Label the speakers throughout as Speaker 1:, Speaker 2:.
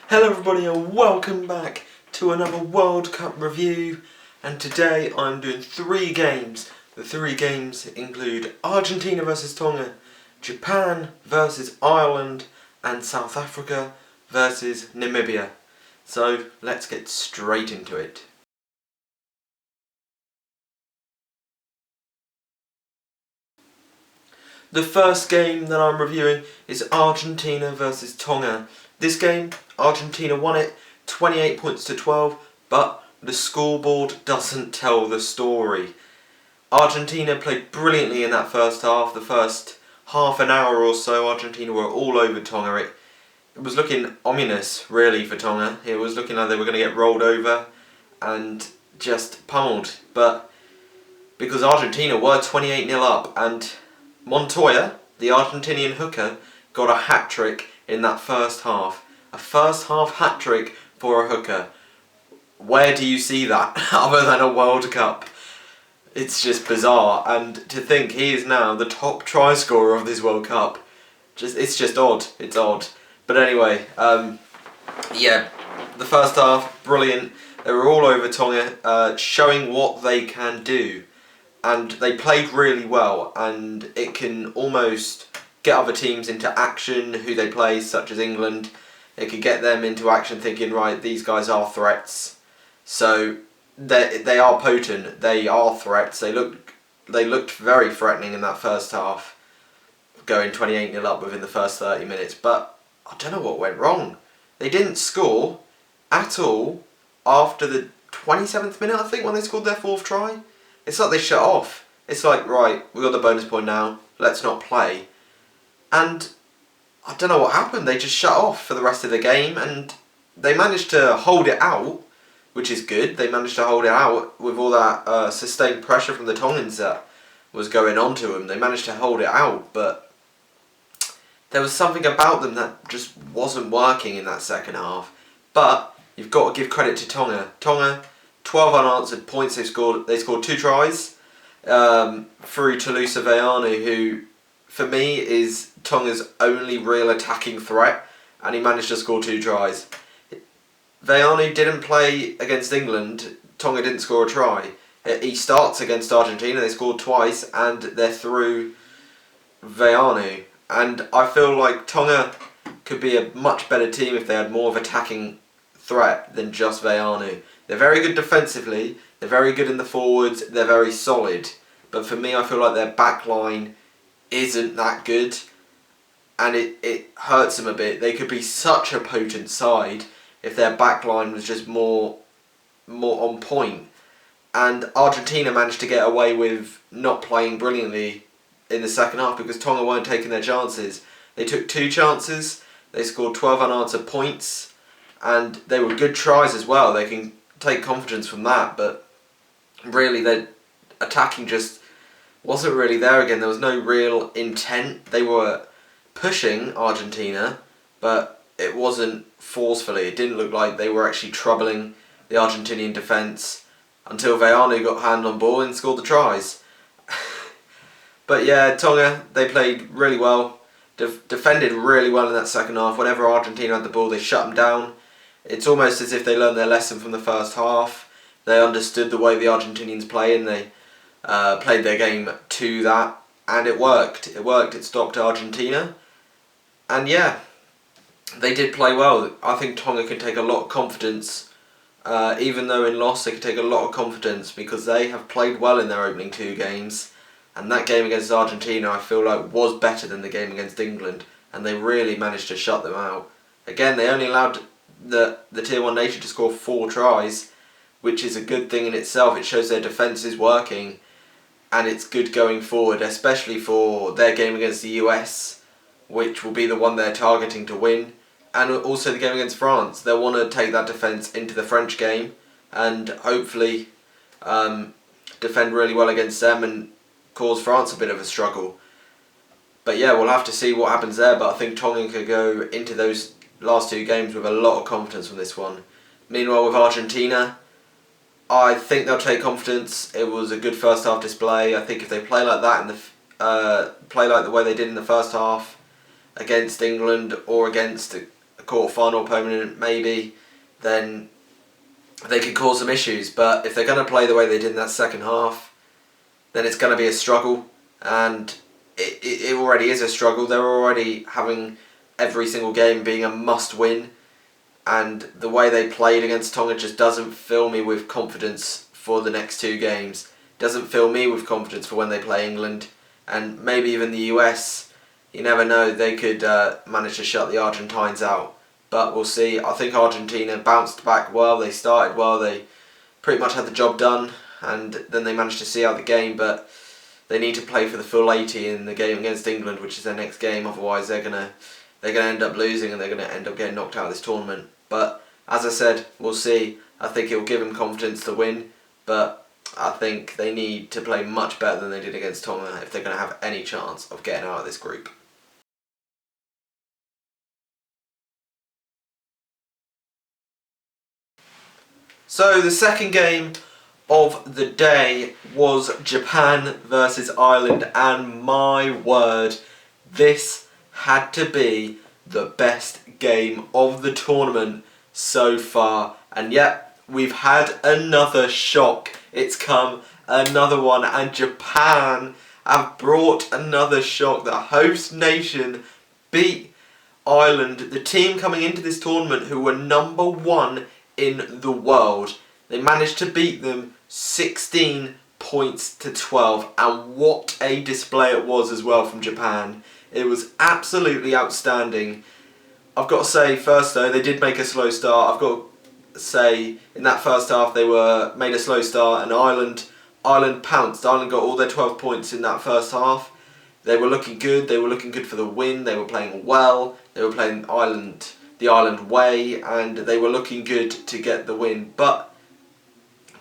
Speaker 1: Hello everybody and welcome back to another World Cup review, and today I'm doing 3 games. The 3 games include Argentina versus Tonga, Japan versus Ireland, and South Africa versus Namibia. So let's get straight into it. The first game that I'm reviewing is Argentina versus Tonga. This game, Argentina won it 28 points to 12, but the scoreboard doesn't tell the story. Argentina played brilliantly in that first half. The first half an hour or so, Argentina were all over Tonga. It was looking ominous, really, for Tonga. It was looking like they were going to get rolled over and just pummeled. But because Argentina were 28-0 up, and Montoya, the Argentinian hooker, got a hat-trick in that first half. A first half hat-trick for a hooker. Where do you see that other than a World Cup? It's just bizarre, and to think he is now the top try scorer of this World Cup. It's just odd. It's odd. But anyway, yeah, the first half, brilliant. They were all over Tonga, showing what they can do. And they played really well, and it can almost get other teams into action who they play, such as England. It could get them into action thinking, right, these guys are threats. So they are potent, they are threats. They looked very threatening in that first half, going 28-0 up within the first 30 minutes. But I don't know what went wrong. They didn't score at all after the 27th minute, I think, when they scored their 4th try. It's like they shut off. It's like, right, we got the bonus point now, let's not play. And I don't know what happened. They just shut off for the rest of the game, and they managed to hold it out, which is good. They managed to hold it out with all that sustained pressure from the Tongans that was going on to them. They managed to hold it out, but there was something about them that just wasn't working in that second half. But you've got to give credit to Tonga. Tonga, 12 unanswered points they scored. They scored 2 tries through Tulusa Veanu, who for me is Tonga's only real attacking threat, and he managed to score 2 tries. Veanu didn't play against England. Tonga didn't score a try. He starts against Argentina. They scored twice, and they're through Veanu. And I feel like Tonga could be a much better team if they had more of attacking threat than just Veanu. They're very good defensively, they're very good in the forwards, they're very solid. But for me, I feel like their back line isn't that good, and it hurts them a bit. They could be such a potent side if their back line was just more on point. And Argentina managed to get away with not playing brilliantly in the second half because Tonga weren't taking their chances. They took 2 chances, they scored 12 unanswered points, and they were good tries as well. They can take confidence from that, but really their attacking just wasn't really there again. There was no real intent. They were pushing Argentina, but it wasn't forcefully. It didn't look like they were actually troubling the Argentinian defence until Veanu got hand on ball and scored the tries. But yeah, Tonga, they played really well, defended really well in that second half. Whenever Argentina had the ball, they shut them down. It's almost as if they learned their lesson from the first half. They understood the way the Argentinians play, and they played their game to that, and it worked. It worked. It stopped Argentina, and yeah, they did play well. I think Tonga can take a lot of confidence, even though in loss they could take a lot of confidence because they have played well in their opening 2 games, and that game against Argentina I feel like was better than the game against England, and they really managed to shut them out. Again, they only allowed the Tier 1 nation to score 4 tries, which is a good thing in itself. It shows their defence is working, and it's good going forward, especially for their game against the US, which will be the one they're targeting to win, and also the game against France. They'll want to take that defence into the French game and hopefully defend really well against them and cause France a bit of a struggle. But yeah, we'll have to see what happens there, but I think Tonga could go into those last 2 games with a lot of confidence from this one. Meanwhile, with Argentina, I think they'll take confidence. It was a good first half display. I think if they play like that play like the way they did in the first half against England or against a quarter-final opponent maybe, then they could cause some issues. But if they're going to play the way they did in that second half, then it's going to be a struggle. And it already is a struggle. They're already having every single game being a must-win. And the way they played against Tonga just doesn't fill me with confidence for the next two games. Doesn't fill me with confidence for when they play England. And maybe even the US. You never know, they could manage to shut the Argentines out. But we'll see. I think Argentina bounced back well. They started well. They pretty much had the job done. And then they managed to see out the game. But they need to play for the full 80 in the game against England, which is their next game. Otherwise, they're gonna end up losing and they're gonna end up getting knocked out of this tournament. But as I said, we'll see. I think it will give them confidence to win. But I think they need to play much better than they did against Tonga if they're going to have any chance of getting out of this group. So the second game of the day was Japan versus Ireland, and my word, this had to be the best game of the tournament so far. And yet, we've had another shock. It's come another one, and Japan have brought another shock. The host nation beat Ireland, the team coming into this tournament who were number one in the world. They managed to beat them 16 points to 12, and what a display it was as well from Japan. It was absolutely outstanding. I've got to say, first though, they did make a slow start. I've got to say, in that first half they made a slow start, and Ireland pounced. Ireland got all their 12 points in that first half. They were looking good. They were looking good for the win. They were playing well. They were playing the Ireland way, and they were looking good to get the win. But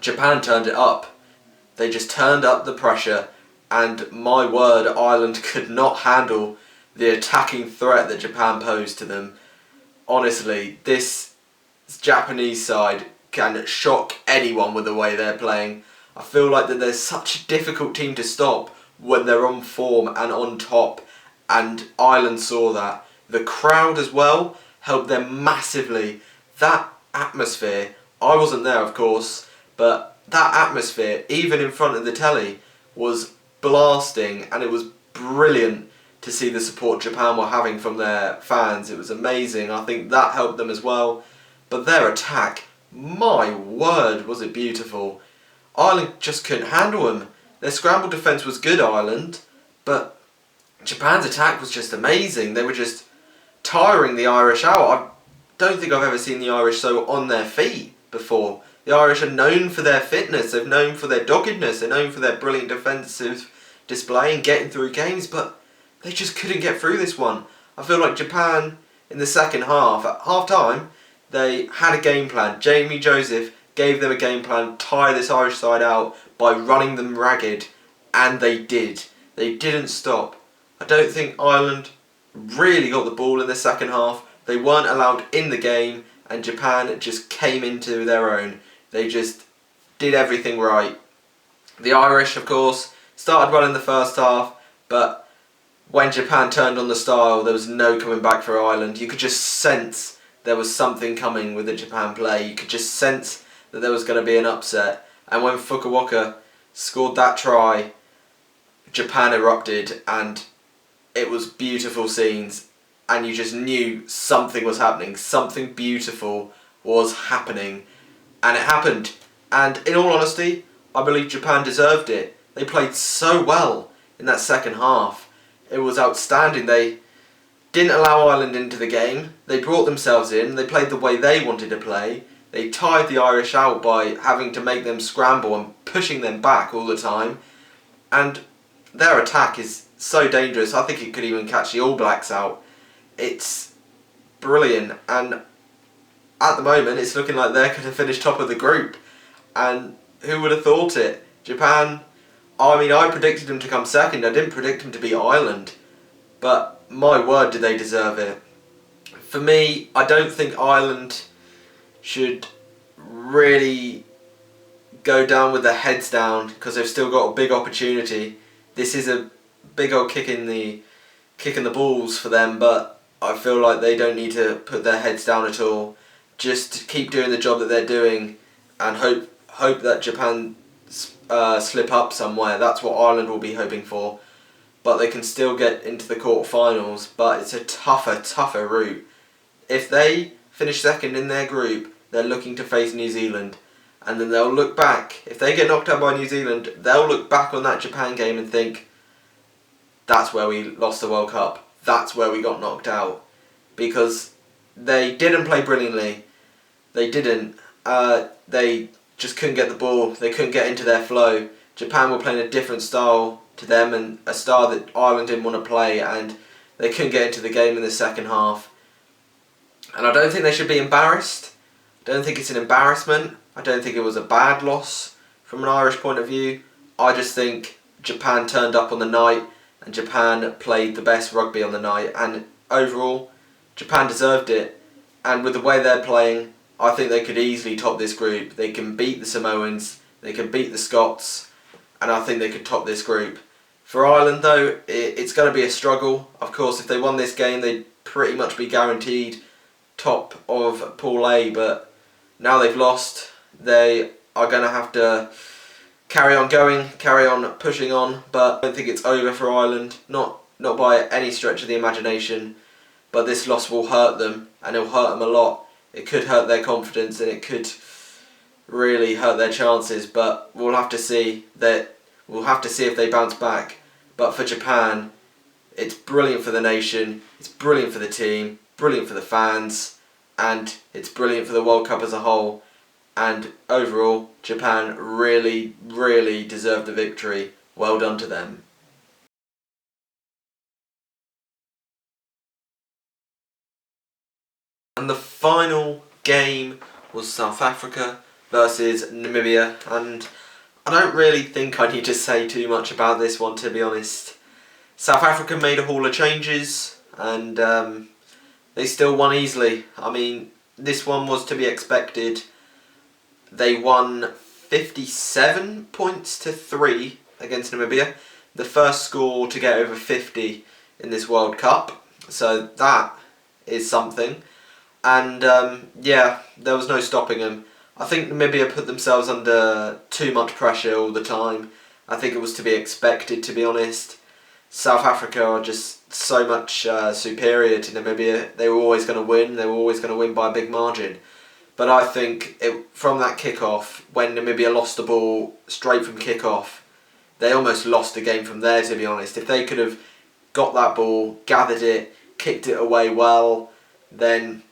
Speaker 1: Japan turned it up. They just turned up the pressure, and my word, Ireland could not handle the attacking threat that Japan posed to them. Honestly, this Japanese side can shock anyone with the way they're playing. I feel like that they're such a difficult team to stop when they're on form and on top, and Ireland saw that. The crowd as well helped them massively. That atmosphere, I wasn't there of course, but that atmosphere, even in front of the telly, was blasting, and it was brilliant to see the support Japan were having from their fans. It was amazing. I think that helped them as well. But their attack, my word, was it beautiful. Ireland just couldn't handle them. Their scramble defence was good, Ireland, but Japan's attack was just amazing. They were just tiring the Irish out. I don't think I've ever seen the Irish so on their feet before. The Irish are known for their fitness, they're known for their doggedness, they're known for their brilliant defensive display and getting through games, but they just couldn't get through this one. I feel like Japan, in the second half, at half-time, they had a game plan. Jamie Joseph gave them a game plan, tire this Irish side out by running them ragged, and they did. They didn't stop. I don't think Ireland really got the ball in the second half. They weren't allowed in the game, and Japan just came into their own. They just did everything right. The Irish, of course, started well in the first half, but when Japan turned on the style, there was no coming back for Ireland. You could just sense there was something coming with the Japan play. You could just sense that there was going to be an upset. And when Fukuoka scored that try, Japan erupted, and it was beautiful scenes, and you just knew something was happening. Something beautiful was happening, and it happened. And in all honesty, I believe Japan deserved it. They played so well in that second half. It was outstanding. They didn't allow Ireland into the game. They brought themselves in. They played the way they wanted to play. They tired the Irish out by having to make them scramble and pushing them back all the time. And their attack is so dangerous. I think it could even catch the All Blacks out. It's brilliant. And at the moment, it's looking like they're going to finish top of the group. And who would have thought it? Japan, I mean, I predicted them to come second. I didn't predict them to beat Ireland. But my word, did they deserve it. For me, I don't think Ireland should really go down with their heads down, because they've still got a big opportunity. This is a big old kick in the balls for them, but I feel like they don't need to put their heads down at all. Just keep doing the job that they're doing, and hope that Japan slip up somewhere. That's what Ireland will be hoping for. But they can still get into the quarterfinals. But it's a tougher route. If they finish second in their group, they're looking to face New Zealand. And then they'll look back. If they get knocked out by New Zealand, they'll look back on that Japan game and think, that's where we lost the World Cup. That's where we got knocked out. Because they didn't play brilliantly. They didn't. They just couldn't get the ball. They couldn't get into their flow. Japan were playing a different style to them, and a style that Ireland didn't want to play, and they couldn't get into the game in the second half. And I don't think they should be embarrassed. I don't think it's an embarrassment. I don't think it was a bad loss from an Irish point of view. I just think Japan turned up on the night, and Japan played the best rugby on the night, and overall Japan deserved it. And with the way they're playing, I think they could easily top this group. They can beat the Samoans, they can beat the Scots, and I think they could top this group. For Ireland though, it's going to be a struggle. Of course, if they won this game, they'd pretty much be guaranteed top of Pool A, but now they've lost, they are going to have to carry on going, carry on pushing on, but I don't think it's over for Ireland, not by any stretch of the imagination, but this loss will hurt them, and it'll hurt them a lot. It could hurt their confidence, and it could really hurt their chances, but we'll have to see if they bounce back. But for Japan, it's brilliant for the nation, it's brilliant for the team, brilliant for the fans, and it's brilliant for the World Cup as a whole. And overall, Japan really deserved the victory. Well done to them. And the final game was South Africa versus Namibia, and I don't really think I need to say too much about this one, to be honest. South Africa made a haul of changes, and they still won easily. I mean, this one was to be expected. They won 57 points to 3 against Namibia. The first score to get over 50 in this World Cup. So that is something. And yeah, there was no stopping them. I think Namibia put themselves under too much pressure all the time. I think it was to be expected, to be honest. South Africa are just so much superior to Namibia. They were always going to win. They were always going to win by a big margin. But I think from that kick-off, when Namibia lost the ball straight from kick-off, they almost lost the game from there, to be honest. If they could have got that ball, gathered it, kicked it away well, then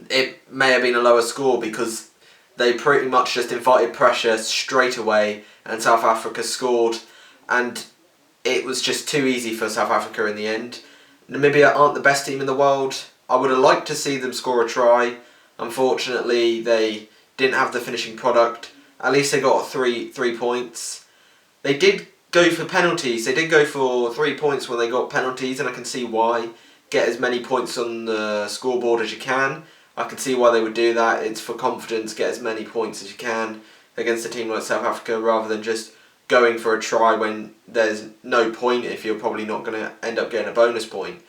Speaker 1: it may have been a lower score, because they pretty much just invited pressure straight away, and South Africa scored, and it was just too easy for South Africa in the end. Namibia aren't the best team in the world. I would have liked to see them score a try. Unfortunately, they didn't have the finishing product. At least they got three points. They did go for penalties. They did go for 3 points when they got penalties, and I can see why. Get as many points on the scoreboard as you can. I can see why they would do that. It's for confidence. Get as many points as you can against a team like South Africa, rather than just going for a try when there's no point if you're probably not going to end up getting a bonus point.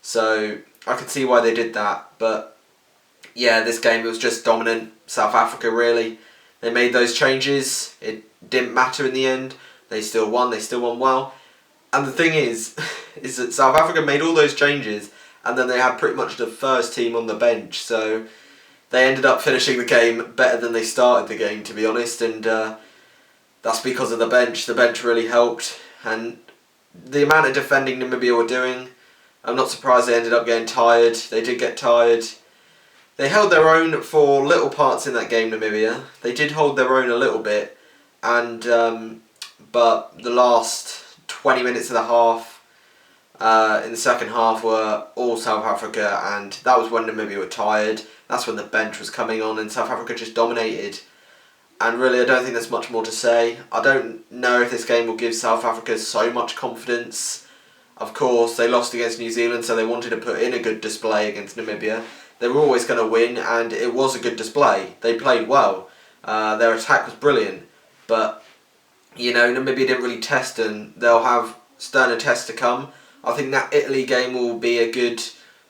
Speaker 1: So I can see why they did that, but yeah, this game, it was just dominant South Africa, really. They made those changes. It didn't matter in the end. They still won well. And the thing is that South Africa made all those changes, and then they had pretty much the first team on the bench. So they ended up finishing the game better than they started the game, to be honest. And that's because of the bench. The bench really helped. And the amount of defending Namibia were doing, I'm not surprised they ended up getting tired. They did get tired. They held their own for little parts in that game, Namibia. They did hold their own a little bit, and but the last 20 minutes of the half, in the second half, were all South Africa, and that was when Namibia were tired. That's when the bench was coming on, and South Africa just dominated. And really, I don't think there's much more to say. I don't know if this game will give South Africa so much confidence. Of course, they lost against New Zealand, so they wanted to put in a good display against Namibia. They were always going to win, and it was a good display. They played well. Their attack was brilliant. But, you know, Namibia didn't really test, and they'll have sterner tests to come. I think that Italy game will be a good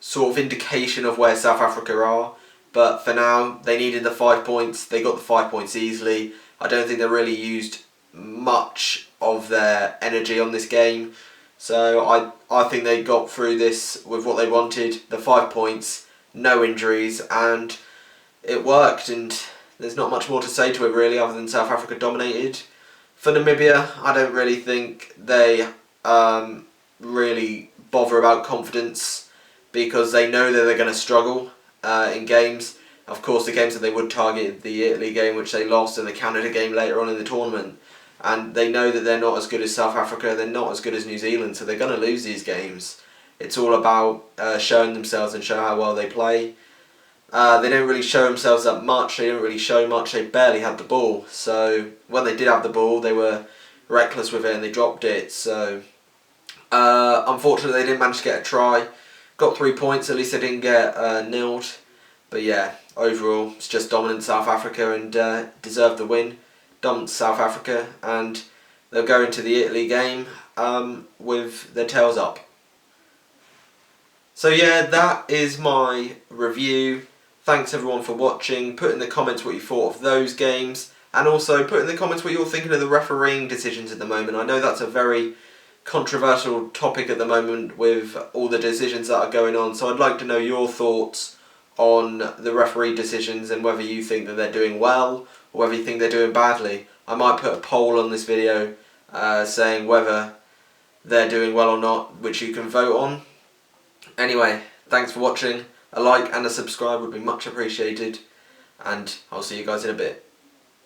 Speaker 1: sort of indication of where South Africa are. But for now, they needed the 5 points. They got the 5 points easily. I don't think they really used much of their energy on this game. So I think they got through this with what they wanted, the 5 points, no injuries, and it worked. And there's not much more to say to it really, other than South Africa dominated. For Namibia, I don't really think they really bother about confidence, because they know that they're going to struggle in games. Of course, the games that they would target, the Italy game, which they lost, and the Canada game later on in the tournament. And they know that they're not as good as South Africa, they're not as good as New Zealand, so they're going to lose these games. It's all about showing themselves and show how well they play. They don't really show themselves that much, they don't really show much, they barely had the ball. So when they did have the ball, they were reckless with it and they dropped it. So unfortunately they didn't manage to get a try. Got 3 points, at least they didn't get nilled. But yeah, overall it's just dominant South Africa, and deserved the win. Dominant South Africa, and they'll go into the Italy game with their tails up. So yeah, that is my review. Thanks everyone for watching. Put in the comments what you thought of those games, and also put in the comments what you're thinking of the refereeing decisions at the moment. I know that's a very controversial topic at the moment with all the decisions that are going on, so I'd like to know your thoughts on the referee decisions and whether you think that they're doing well or whether you think they're doing badly. I might put a poll on this video saying whether they're doing well or not, which you can vote on. Anyway, thanks for watching. A like and a subscribe would be much appreciated, and I'll see you guys in a bit.